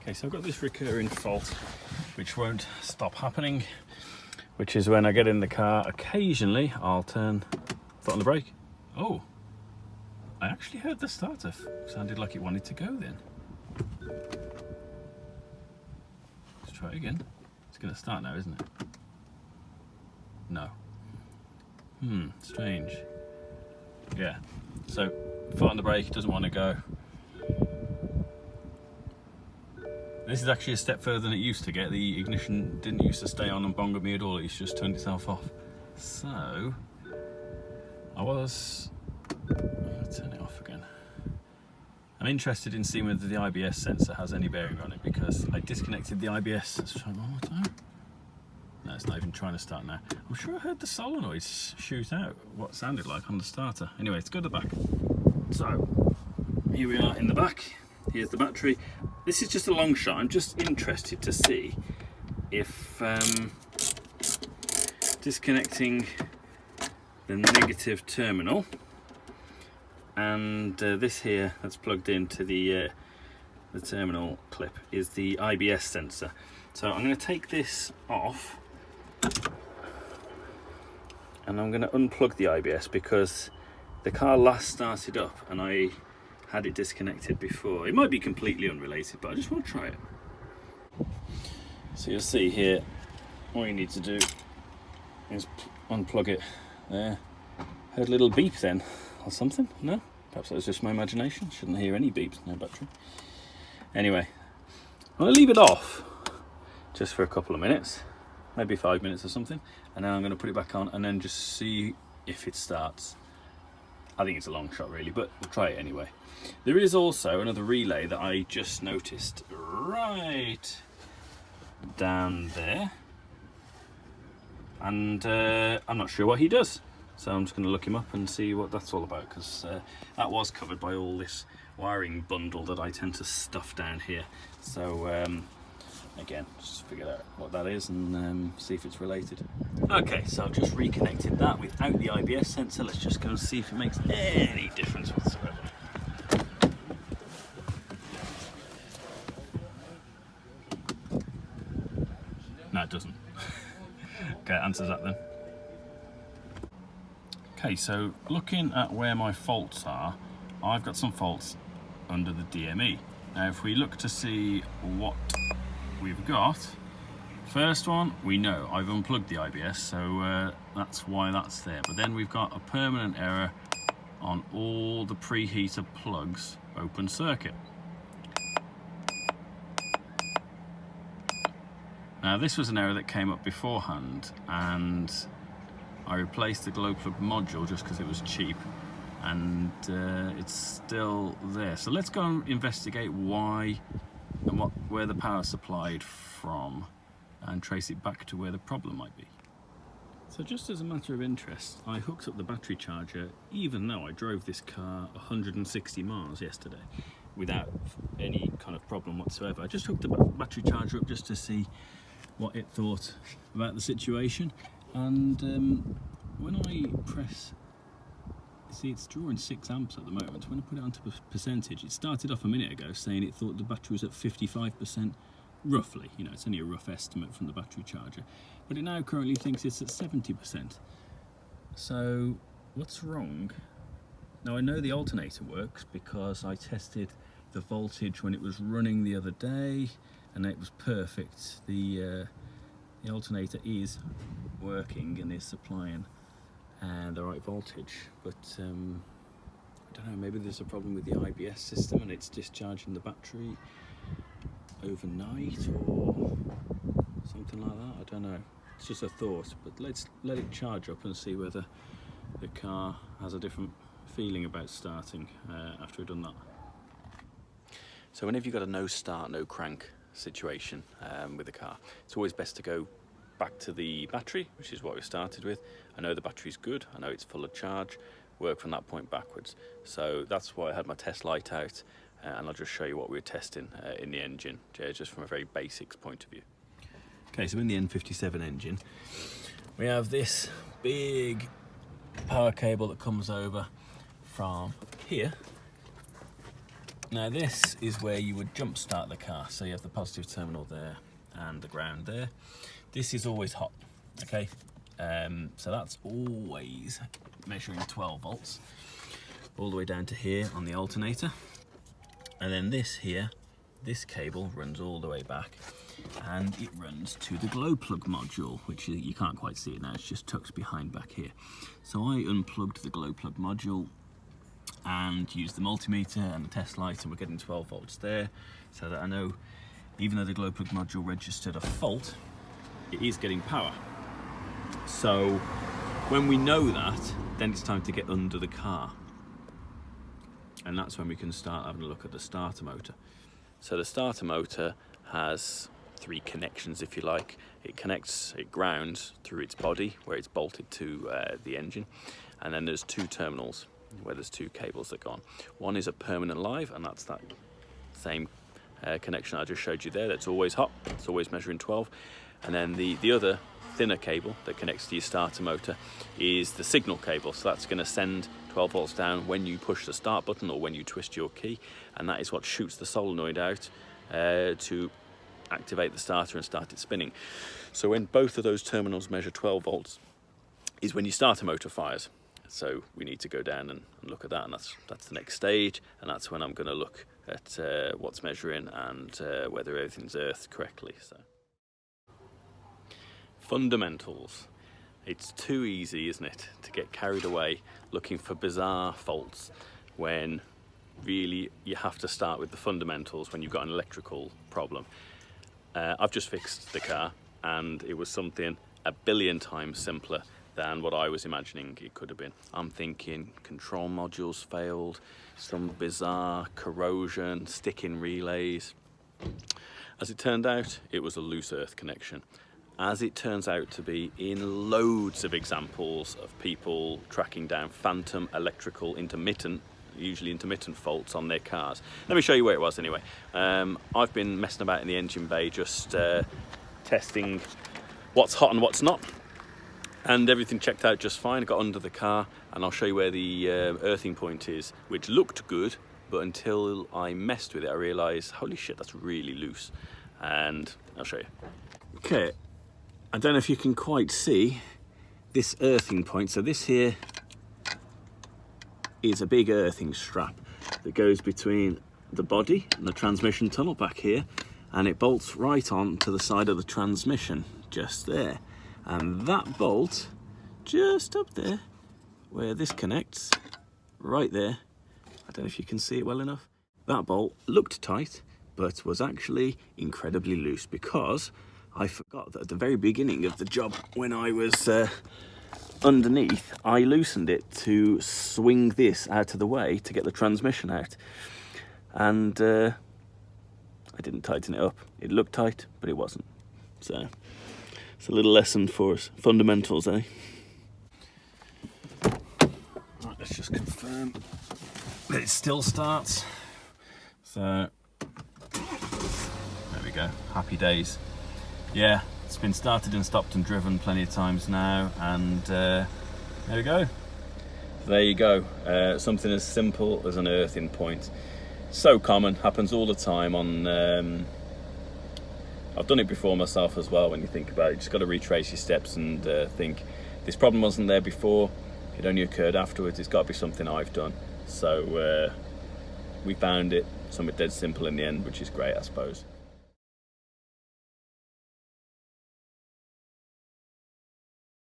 Okay, so I've got this recurring fault which won't stop happening, which is when I get in the car, occasionally I'll turn foot on the brake. Oh, I actually heard the starter sounded like it wanted to go then. Let's try it again. It's going to start now, isn't it? No. Strange. Yeah, so foot on the brake, doesn't want to go. This is actually a step further than it used to get. The ignition didn't used to stay on and bong at me at all, it's just turned itself off. So, I'll turn it off again. I'm interested in seeing whether the IBS sensor has any bearing on it, because I disconnected the IBS. Let's try it one more time. No, it's not even trying to start now. I'm sure I heard the solenoids shoot out what it sounded like on the starter. Anyway, let's go to the back. So, here we are in the back. Here's the battery. This is just a long shot. I'm just interested to see if disconnecting the negative terminal and this here that's plugged into the terminal clip is the IBS sensor. So I'm going to take this off and I'm going to unplug the IBS, because the car last started up and I had it disconnected before. It might be completely unrelated, but I just want to try it. So you'll see here, all you need to do is unplug it there. Heard a little beep then, or something? No? Perhaps that was just my imagination. Shouldn't hear any beeps, no battery. Anyway, I'm going to leave it off just for a couple of minutes, maybe 5 minutes or something, and then I'm going to put it back on and then just see if it starts. I think it's a long shot really, but we'll try it anyway. There is also another relay that I just noticed right down there, and I'm not sure what he does, so I'm just going to look him up and see what that's all about, because that was covered by all this wiring bundle that I tend to stuff down here. So again, just figure out what that is and see if it's related. Okay, so I've just reconnected that without the IBS sensor. Let's just go and see if it makes any difference whatsoever. No, it doesn't. Okay, answers that then. Okay, so looking at where my faults are, I've got some faults under the DME. Now if we look to see what we've got, first one, we know I've unplugged the IBS, so that's why that's there. But then we've got a permanent error on all the preheater plugs open circuit. Now this was an error that came up beforehand, and I replaced the glow plug module just because it was cheap, and it's still there. So let's go and investigate why and where the power supplied from, and trace it back to where the problem might be. So just as a matter of interest, I hooked up the battery charger even though I drove this car 160 miles yesterday without any kind of problem whatsoever. I just hooked the battery charger up just to see what it thought about the situation, and when I press, see it's drawing 6 amps at the moment. When I put it onto a percentage, it started off a minute ago saying it thought the battery was at 55%, roughly. You know, it's only a rough estimate from the battery charger, but it now currently thinks it's at 70%. So what's wrong? Now I know the alternator works because I tested the voltage when it was running the other day and it was perfect. The alternator is working and is supplying the right voltage, but I don't know, maybe there's a problem with the IBS system and it's discharging the battery overnight or something like that. I don't know, it's just a thought, but let's let it charge up and see whether the car has a different feeling about starting after we've done that. So whenever you've got a no start, no crank situation with the car, it's always best to go back to the battery, which is what we started with. I know the battery's good, I know it's full of charge, work from that point backwards. So that's why I had my test light out, and I'll just show you what we were testing in the engine, just from a very basics point of view. Okay, so in the N57 engine, we have this big power cable that comes over from here Now this is where you would jump start the car. So you have the positive terminal there and the ground there. This is always hot, okay? So that's always measuring 12 volts all the way down to here on the alternator. And then this here, this cable runs all the way back and it runs to the glow plug module, which you can't quite see it now, it's just tucked behind back here. So I unplugged the glow plug module and used the multimeter and the test light, and we're getting 12 volts there, so that I know even though the glow plug module registered a fault, it is getting power. So when we know that, then it's time to get under the car, and that's when we can start having a look at the starter motor. So the starter motor has 3 connections, if you like. It grounds through its body where it's bolted to the engine, and then there's 2 terminals where there's 2 cables that go on. One is a permanent live, and that's that same connection I just showed you there. That's always hot, it's always measuring 12. And then the other thinner cable that connects to your starter motor is the signal cable. So that's going to send 12 volts down when you push the start button or when you twist your key, and that is what shoots the solenoid out to activate the starter and start it spinning. So when both of those terminals measure 12 volts is when your starter motor fires. So we need to go down and look at that, and that's the next stage, and that's when I'm going to look at what's measuring and whether everything's earthed correctly. So fundamentals. It's too easy, isn't it, to get carried away looking for bizarre faults when really you have to start with the fundamentals when you've got an electrical problem. I've just fixed the car, and it was something a billion times simpler than what I was imagining it could have been. I'm thinking control modules failed, some bizarre corrosion, sticking relays. As it turned out, it was a loose earth connection. As it turns out to be in loads of examples of people tracking down phantom electrical usually intermittent faults on their cars. Let me show you where it was anyway. I've been messing about in the engine bay just testing what's hot and what's not. And everything checked out just fine. I got under the car, and I'll show you where the earthing point is, which looked good, but until I messed with it, I realised, holy shit, that's really loose. And I'll show you. Okay, I don't know if you can quite see this earthing point. So this here is a big earthing strap that goes between the body and the transmission tunnel back here, and it bolts right on to the side of the transmission, just there. And that bolt, just up there, where this connects, right there, I don't know if you can see it well enough, that bolt looked tight, but was actually incredibly loose, because I forgot that at the very beginning of the job, when I was underneath, I loosened it to swing this out of the way to get the transmission out. And I didn't tighten it up. It looked tight, but it wasn't. So it's a little lesson for us. Fundamentals, eh? Right, let's just confirm that it still starts. So there we go. Happy days. Yeah, it's been started and stopped and driven plenty of times now, and there we go. There you go. Something as simple as an earthing point. So common, happens all the time on I've done it before myself as well. When you think about it, you just got to retrace your steps and think, this problem wasn't there before, it only occurred afterwards, it's got to be something I've done. So we found it, something dead simple in the end, which is great, I suppose.